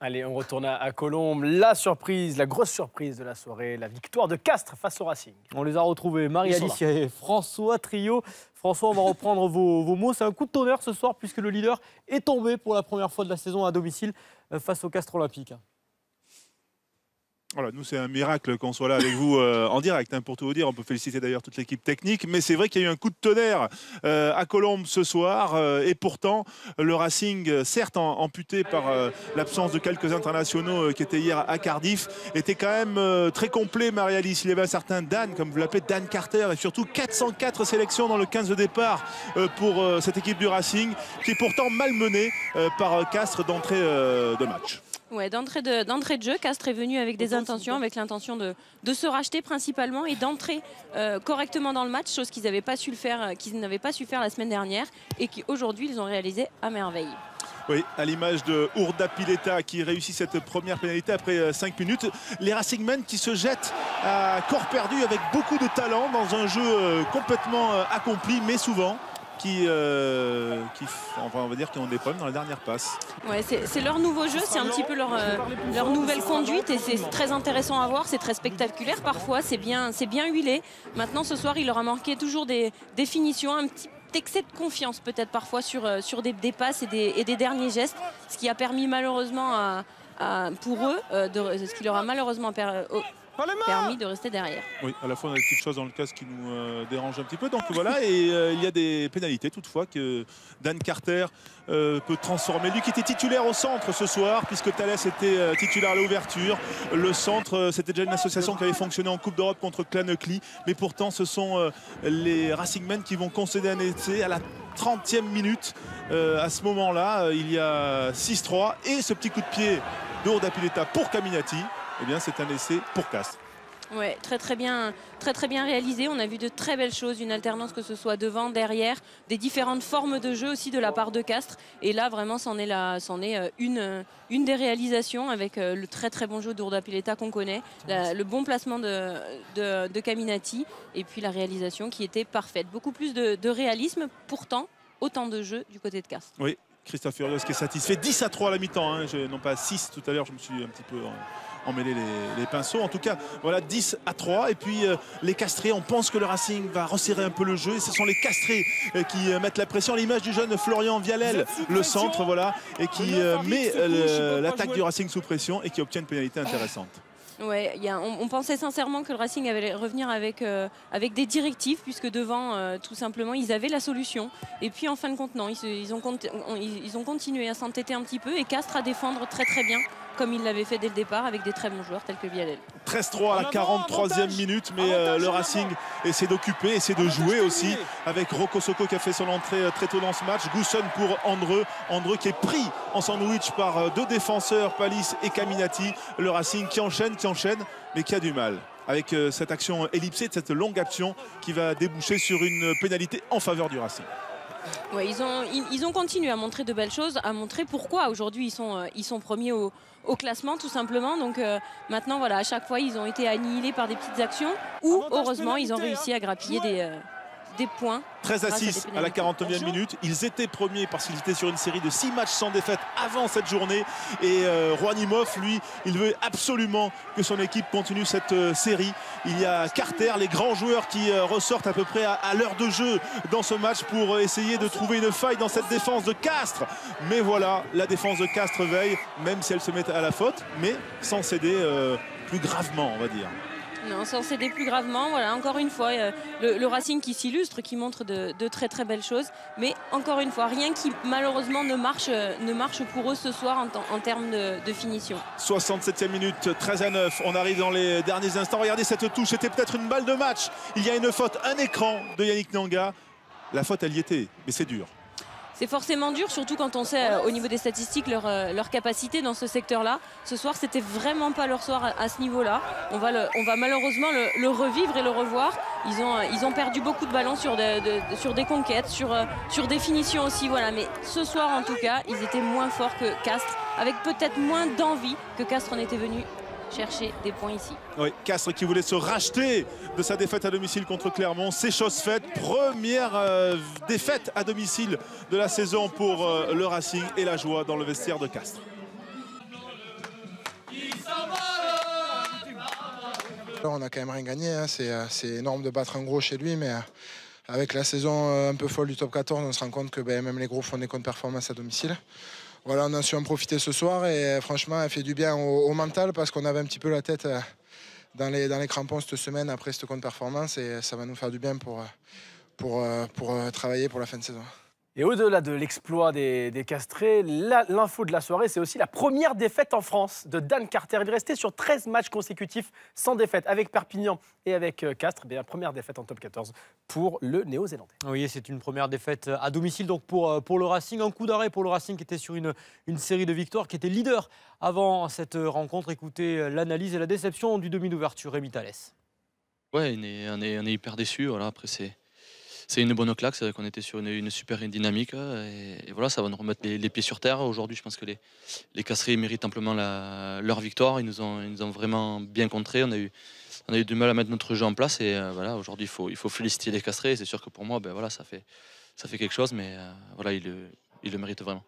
Allez, on retourne à Colombes. La surprise, la grosse surprise de la soirée, la victoire de Castres face au Racing. On les a retrouvés, Marie-Alice et François Trio. François, on va reprendre vos mots. C'est un coup de tonnerre ce soir puisque le leader est tombé pour la première fois de la saison à domicile face au Castres Olympique. Voilà, nous, c'est un miracle qu'on soit là avec vous en direct, hein, pour tout vous dire. On peut féliciter d'ailleurs toute l'équipe technique. Mais c'est vrai qu'il y a eu un coup de tonnerre à Colombes ce soir. Et pourtant, le Racing, certes amputé par l'absence de quelques internationaux qui étaient hier à Cardiff, était quand même très complet, Marie-Alice. Il y avait un certain Dan, comme vous l'appelez, Dan Carter. Et surtout 404 sélections dans le 15 de départ pour cette équipe du Racing, qui est pourtant malmenée par Castres d'entrée de match. Ouais, d'entrée de jeu, Castres est venu avec des intentions, avec l'intention de se racheter principalement et d'entrer correctement dans le match, chose qu'ils n'avaient pas su faire la semaine dernière et qu'aujourd'hui ils ont réalisé à merveille. Oui, à l'image de Urda Pileta qui réussit cette première pénalité après 5 minutes. Les Racingmen qui se jettent à corps perdu avec beaucoup de talent dans un jeu complètement accompli, mais souvent enfin, on va dire qu'ils ont des problèmes dans la dernière passe. Ouais, c'est leur nouveau jeu, c'est un petit peu leur nouvelle conduite et c'est très intéressant à voir, c'est très spectaculaire parfois, c'est bien huilé. Maintenant ce soir il leur a manqué toujours des finitions, un petit excès de confiance peut-être parfois sur des passes et des derniers gestes, ce qui a permis malheureusement pour eux, ce qui leur a malheureusement permis de rester derrière. Oui, à la fois on a des petites choses dans le casque qui nous dérangent un petit peu. Donc voilà, et il y a des pénalités toutefois que Dan Carter peut transformer. Lui qui était titulaire au centre ce soir, puisque Thalès était titulaire à l'ouverture. Le centre, c'était déjà une association qui avait fonctionné en Coupe d'Europe contre Claneucli. Mais pourtant, ce sont les Racingmen qui vont concéder un essai à la 30e minute. À ce moment-là, il y a 6-3. Et ce petit coup de pied d'Urda Pileta pour Caminati. Eh bien, c'est un essai pour Castres. Ouais, très bien réalisé. On a vu de très belles choses, une alternance que ce soit devant, derrière, des différentes formes de jeu aussi de la part de Castres. Et là, vraiment, c'en est une des réalisations avec le très bon jeu d'Urda Pileta qu'on connaît, le bon placement de Caminati et puis la réalisation qui était parfaite. Beaucoup plus de réalisme, pourtant autant de jeu du côté de Castres. Oui, Christophe Furios qui est satisfait. 10-3 à la mi-temps, hein. Non pas 6 tout à l'heure, je me suis un petit peu emmêlé les pinceaux. En tout cas, voilà, 10-3. Et puis les Castrés, on pense que le Racing va resserrer un peu le jeu. Et ce sont les Castrés qui mettent la pression. L'image du jeune Florian Vialel, le centre, voilà, et qui met l'attaque du Racing sous pression et qui obtient une pénalité intéressante. Ouais, on pensait sincèrement que le Racing allait revenir avec des directives, puisque devant, tout simplement, ils avaient la solution. Et puis en fin de compte, non, ils ont continué à s'entêter un petit peu et Castres à défendre très bien, comme il l'avait fait dès le départ, avec des très bons joueurs tels que Vialel. 13-3 à la 43e minute, mais le Racing essaie d'occuper, essaie de jouer aussi, avec Rocco Socco qui a fait son entrée très tôt dans ce match. Gousson pour Andreu qui est pris en sandwich par deux défenseurs, Palis et Caminati. Le Racing qui enchaîne, mais qui a du mal avec cette action ellipsée, cette longue action qui va déboucher sur une pénalité en faveur du Racing. Ouais, ils ont continué à montrer de belles choses, à montrer pourquoi aujourd'hui ils sont premiers au classement tout simplement. Donc maintenant voilà, à chaque fois ils ont été annihilés par des petites actions où heureusement ils ont réussi à grappiller des points. 13-6 à la 49e minute. Ils étaient premiers parce qu'ils étaient sur une série de 6 matchs sans défaite avant cette journée. Et Rouanimov, lui, il veut absolument que son équipe continue cette série. Il y a Carter, les grands joueurs qui ressortent à peu près à l'heure de jeu dans ce match pour essayer de trouver une faille dans cette défense de Castres. Mais voilà, la défense de Castres veille, même si elle se met à la faute, mais sans céder plus gravement, on va dire. Non, sans céder plus gravement. Voilà, encore une fois, le Racing qui s'illustre, qui montre de très belles choses. Mais encore une fois, rien qui malheureusement ne marche pour eux ce soir en termes de finition. 67e minute, 13-9. On arrive dans les derniers instants. Regardez cette touche, c'était peut-être une balle de match. Il y a une faute, un écran de Yannick Nanga. La faute, elle y était, mais c'est dur. C'est forcément dur, surtout quand on sait au niveau des statistiques leur capacité dans ce secteur-là. Ce soir, c'était vraiment pas leur soir à ce niveau-là. On va malheureusement le revivre et le revoir. Ils ont perdu beaucoup de ballons sur des conquêtes, sur des finitions aussi. Voilà. Mais ce soir, en tout cas, ils étaient moins forts que Castres, avec peut-être moins d'envie que Castres en était venu chercher des points ici. Oui, Castres qui voulait se racheter de sa défaite à domicile contre Clermont. C'est chose faite. Première défaite à domicile de la saison pour le Racing et la joie dans le vestiaire de Castres. On a quand même rien gagné, hein. C'est énorme de battre un gros chez lui, mais avec la saison un peu folle du top 14, on se rend compte que même les gros font des contre-performances à domicile. Voilà, on a su en profiter ce soir et franchement, elle fait du bien au mental parce qu'on avait un petit peu la tête dans les crampons cette semaine après cette contre-performance et ça va nous faire du bien pour travailler pour la fin de saison. Et au-delà de l'exploit des Castrés, l'info de la soirée, c'est aussi la première défaite en France de Dan Carter. Il est resté sur 13 matchs consécutifs sans défaite avec Perpignan et avec Castres. Bien, première défaite en top 14 pour le Néo-Zélandais. Oui, c'est une première défaite à domicile donc pour le Racing. Un coup d'arrêt pour le Racing qui était sur une série de victoires, qui était leader avant cette rencontre. Écoutez l'analyse et la déception du demi d'ouverture, Rémi Thalès. Ouais, on est hyper déçus. Voilà. Après, c'est une bonne claque, c'est vrai qu'on était sur une super dynamique et voilà, ça va nous remettre les pieds sur terre. Aujourd'hui, je pense que les Castrés méritent amplement leur victoire. Ils nous ont vraiment bien contrés. On a eu du mal à mettre notre jeu en place et voilà, aujourd'hui il faut féliciter les Castrés. C'est sûr que pour moi, voilà, ça fait quelque chose, mais voilà, ils le méritent vraiment.